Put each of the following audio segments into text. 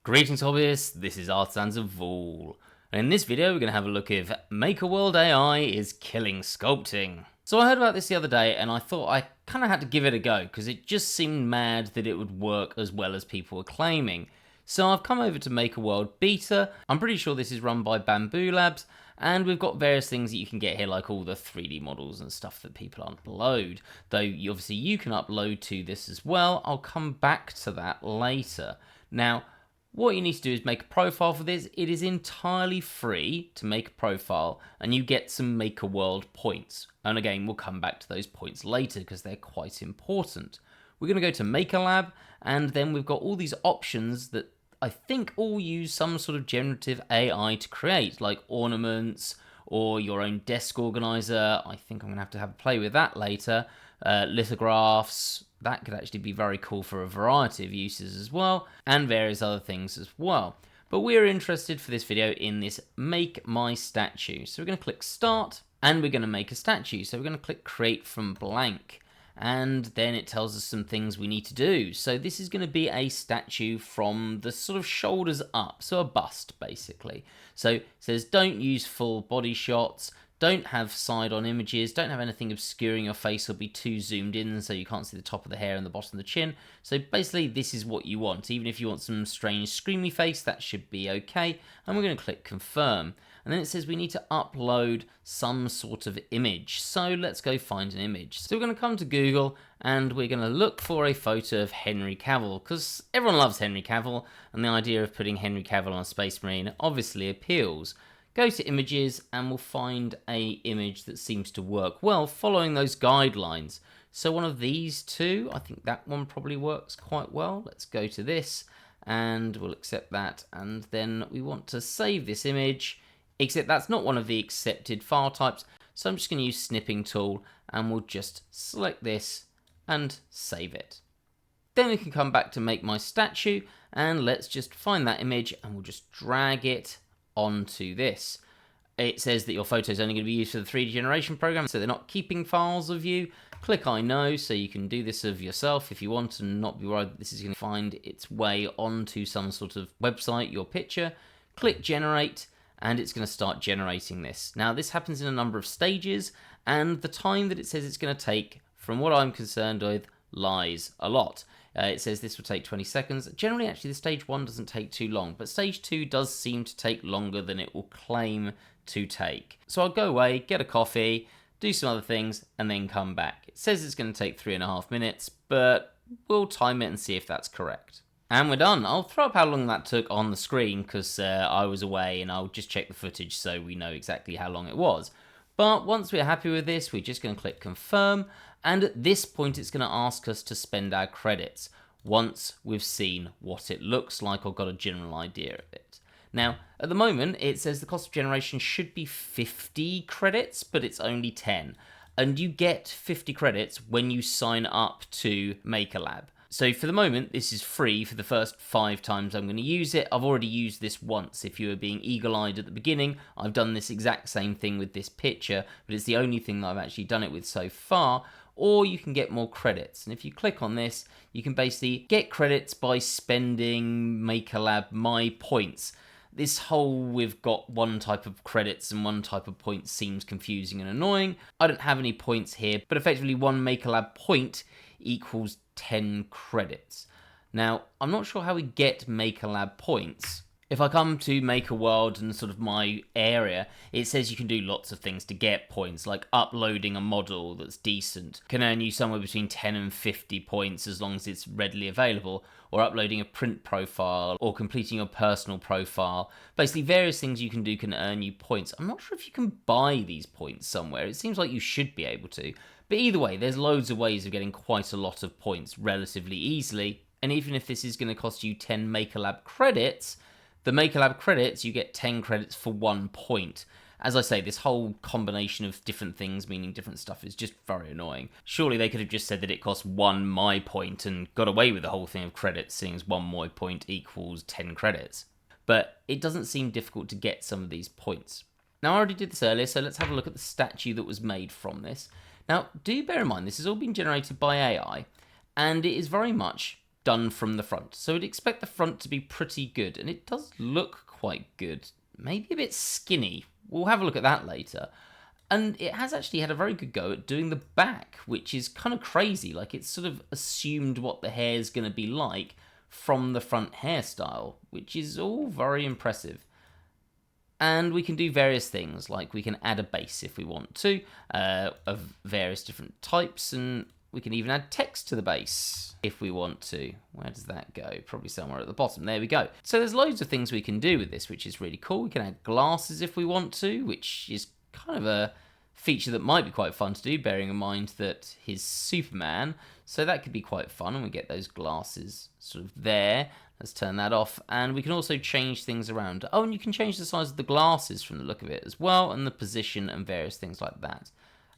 Greetings hobbyists, this is Artisans of Vool, and in this video we're going to have a look if MakerWorld AI is killing sculpting. So I heard about this the other day and I thought I kind of had to give it a go because it just seemed mad that it would work as well as people were claiming. So I've come over to MakerWorld Beta. I'm pretty sure this is run by Bamboo Labs, and we've got various things that you can get here, like all the 3D models and stuff that people upload, though obviously you can upload to this as well. I'll come back to that later. Now, what you need to do is make a profile for this. It is entirely free to make a profile, and you get some MakerWorld points. And again, we'll come back to those points later because they're quite important. We're going to go to MakerLab, and then we've got all these options that I think all use some sort of generative AI to create, like ornaments or your own desk organizer. I think I'm going to have a play with that later. Lithographs. That could actually be very cool for a variety of uses as well, and various other things as well. But we're interested for this video in this Make My Statue. So we're going to click Start, and we're going to make a statue. So we're going to click Create from Blank, and then it tells us some things we need to do. So this is going to be a statue from the sort of shoulders up, so a bust basically. So it says don't use full body shots, don't have side-on images, don't have anything obscuring your face or be too zoomed in so you can't see the top of the hair and the bottom of the chin. So basically this is what you want. Even if you want some strange screamy face, that should be okay. And we're going to click Confirm. And then it says we need to upload some sort of image. So let's go find an image. So we're going to come to Google and we're going to look for a photo of Henry Cavill, because everyone loves Henry Cavill, and the idea of putting Henry Cavill on a Space Marine obviously appeals. Go to images and we'll find a image that seems to work well following those guidelines. So one of these two, I think that one probably works quite well. Let's go to this and we'll accept that, and then we want to save this image, except that's not one of the accepted file types. So I'm just going to use Snipping Tool and we'll just select this and save it. Then we can come back to Make My Statue and let's just find that image and we'll just drag it onto this. It says that your photo is only going to be used for the 3D generation program, so they're not keeping files of you. Click I know, so you can do this of yourself if you want and not be worried that this is going to find its way onto some sort of website, your picture. Click generate, and it's going to start generating this. Now this happens in a number of stages, and the time that it says it's going to take, from what I'm concerned with, lies a lot. It says this will take 20 seconds. Generally, actually, the stage 1 doesn't take too long, but stage 2 does seem to take longer than it will claim to take. So I'll go away, get a coffee, do some other things, and then come back. It says it's going to take 3.5 minutes, but we'll time it and see if that's correct. And we're done. I'll throw up how long that took on the screen because I was away, and I'll just check the footage so we know exactly how long it was. But once we're happy with this, we're just going to click Confirm, and at this point it's going to ask us to spend our credits once we've seen what it looks like or got a general idea of it. Now, at the moment, it says the cost of generation should be 50 credits, but it's only 10. And you get 50 credits when you sign up to MakerLab. So for the moment, this is free for the first 5 times I'm going to use it. I've already used this once. If you were being eagle-eyed at the beginning, I've done this exact same thing with this picture, but it's the only thing that I've actually done it with so far. Or you can get more credits. And if you click on this, you can basically get credits by spending MakerLab My Points. This whole we've got one type of credits and one type of points seems confusing and annoying. I don't have any points here, but effectively one MakerLab point equals 10 credits. Now, I'm not sure how we get MakerLab points. If I come to MakerWorld and sort of my area, it says you can do lots of things to get points, like uploading a model that's decent can earn you somewhere between 10 and 50 points as long as it's readily available, or uploading a print profile, or completing your personal profile. Basically, various things you can do can earn you points. I'm not sure if you can buy these points somewhere. It seems like you should be able to. But either way, there's loads of ways of getting quite a lot of points relatively easily. And even if this is going to cost you 10 MakerLab credits, the MakerLab credits, you get 10 credits for 1 point. As I say, this whole combination of different things meaning different stuff is just very annoying. Surely they could have just said that it costs 1 my point and got away with the whole thing of credits, seeing as 1 my point equals 10 credits. But it doesn't seem difficult to get some of these points. Now, I already did this earlier, so let's have a look at the statue that was made from this. Now, do bear in mind, this has all been generated by AI, and it is very much done from the front. So we'd expect the front to be pretty good, and it does look quite good. Maybe a bit skinny. We'll have a look at that later. And it has actually had a very good go at doing the back, which is kind of crazy. Like, it's sort of assumed what the hair is going to be like from the front hairstyle, which is all very impressive. And we can do various things, like we can add a base if we want to, of various different types, and we can even add text to the base if we want to. Where does that go? Probably somewhere at the bottom. There we go. So there's loads of things we can do with this, which is really cool. We can add glasses if we want to, which is kind of a feature that might be quite fun to do, bearing in mind that he's Superman. So that could be quite fun, and we get those glasses sort of there. Let's turn that off, and we can also change things around. Oh, and you can change the size of the glasses from the look of it as well, and the position and various things like that.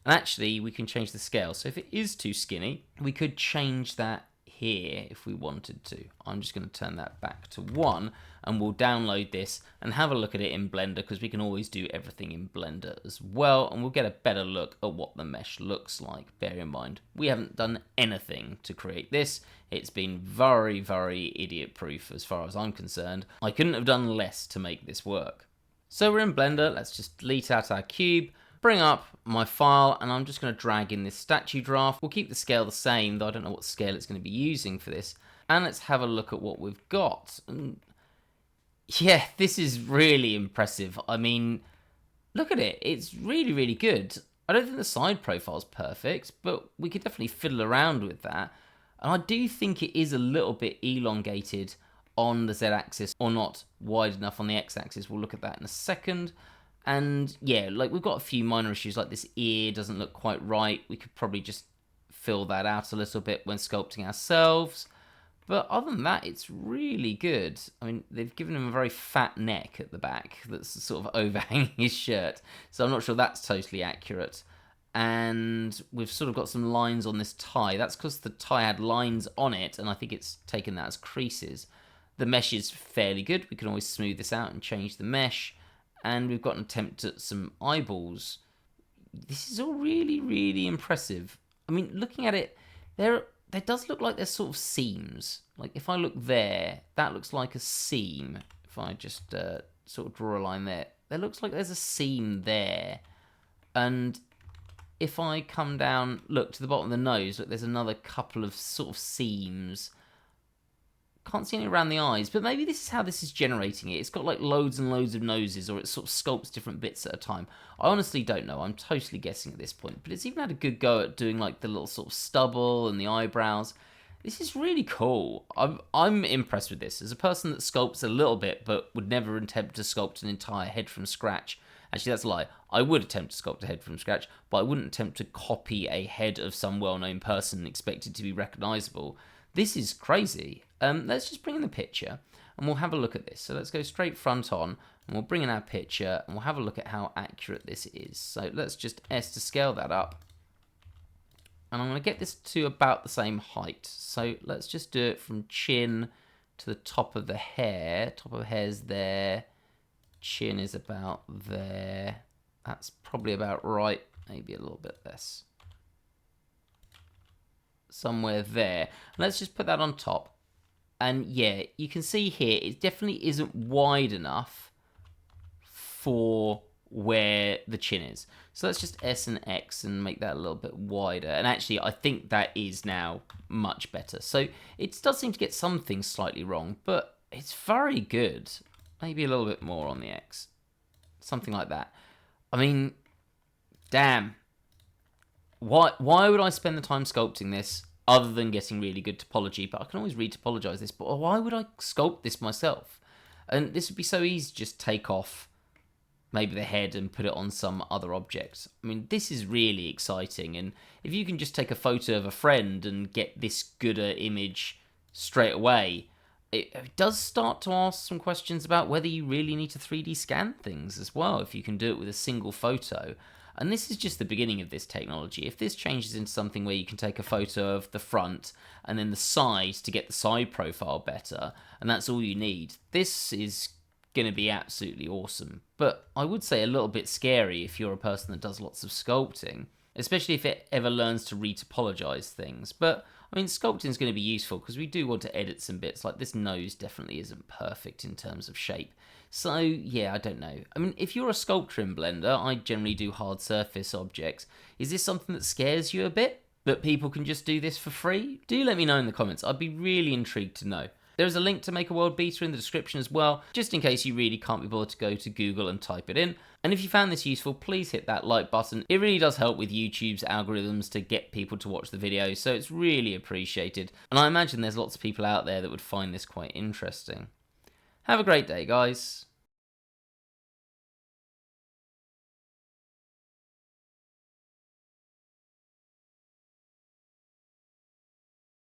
And actually, we can change the scale. So if it is too skinny, we could change that here if we wanted to. I'm just going to turn that back to 1, and we'll download this and have a look at it in Blender, because we can always do everything in Blender as well, and we'll get a better look at what the mesh looks like. Bear in mind, we haven't done anything to create this. It's been very, very idiot-proof as far as I'm concerned. I couldn't have done less to make this work. So we're in Blender. Let's just delete out our cube, bring up my file, and I'm just going to drag in this statue draft. We'll keep the scale the same, though I don't know what scale it's going to be using for this. And let's have a look at what we've got. And yeah, this is really impressive. I mean, look at it. It's really, really good. I don't think the side profile's perfect, but we could definitely fiddle around with that. And I do think it is a little bit elongated on the Z-axis, or not wide enough on the X-axis. We'll look at that in a second. And yeah, like, we've got a few minor issues, like this ear doesn't look quite right. We could probably just fill that out a little bit when sculpting ourselves. But other than that, it's really good. I mean, they've given him a very fat neck at the back that's sort of overhanging his shirt. So I'm not sure that's totally accurate. And we've sort of got some lines on this tie. That's because the tie had lines on it, and I think it's taken that as creases. The mesh is fairly good. We can always smooth this out and change the mesh. And we've got an attempt at some eyeballs. This is all really, really impressive. I mean, looking at it, there does look like there's sort of seams. Like, if I look there, that looks like a seam. If I just sort of draw a line there, there looks like there's a seam there. And if I come down, look to the bottom of the nose, look, there's another couple of sort of seams. Can't see any around the eyes, but maybe this is how this is generating it. It's got like loads and loads of noses, or it sort of sculpts different bits at a time. I honestly don't know. I'm totally guessing at this point, but it's even had a good go at doing like the little sort of stubble and the eyebrows. This is really cool. I'm impressed with this. As a person that sculpts a little bit, but would never attempt to sculpt an entire head from scratch. Actually, that's a lie. I would attempt to sculpt a head from scratch, but I wouldn't attempt to copy a head of some well-known person and expect it to be recognizable. This is crazy. Let's just bring in the picture, and we'll have a look at this. So let's go straight front on, and we'll bring in our picture, and we'll have a look at how accurate this is. So let's just S to scale that up. And I'm going to get this to about the same height. So let's just do it from chin to the top of the hair. Top of the hair's there. Chin is about there. That's probably about right. Maybe a little bit less. Somewhere there. Let's just put that on top. And yeah, you can see here, it definitely isn't wide enough for where the chin is. So let's just S and X and make that a little bit wider. And actually, I think that is now much better. So it does seem to get some things slightly wrong, but it's very good. Maybe a little bit more on the X. Something like that. I mean, damn. Why would I spend the time sculpting this other than getting really good topology? But I can always retopologize this. But why would I sculpt this myself? And this would be so easy to just take off maybe the head and put it on some other object. I mean, this is really exciting. And if you can just take a photo of a friend and get this gooder image straight away, it does start to ask some questions about whether you really need to 3D scan things as well, if you can do it with a single photo. And this is just the beginning of this technology. If this changes into something where you can take a photo of the front and then the side to get the side profile better, and that's all you need, this is going to be absolutely awesome. But I would say a little bit scary if you're a person that does lots of sculpting, especially if it ever learns to retopologize things. But I mean, sculpting is going to be useful because we do want to edit some bits, like this nose definitely isn't perfect in terms of shape. So, yeah, I don't know. I mean, if you're a sculptor in Blender, I generally do hard surface objects. Is this something that scares you a bit? That people can just do this for free? Do let me know in the comments. I'd be really intrigued to know. There is a link to MakerWorld Beta in the description as well, just in case you really can't be bothered to go to Google and type it in. And if you found this useful, please hit that like button. It really does help with YouTube's algorithms to get people to watch the video, so it's really appreciated. And I imagine there's lots of people out there that would find this quite interesting. Have a great day, guys.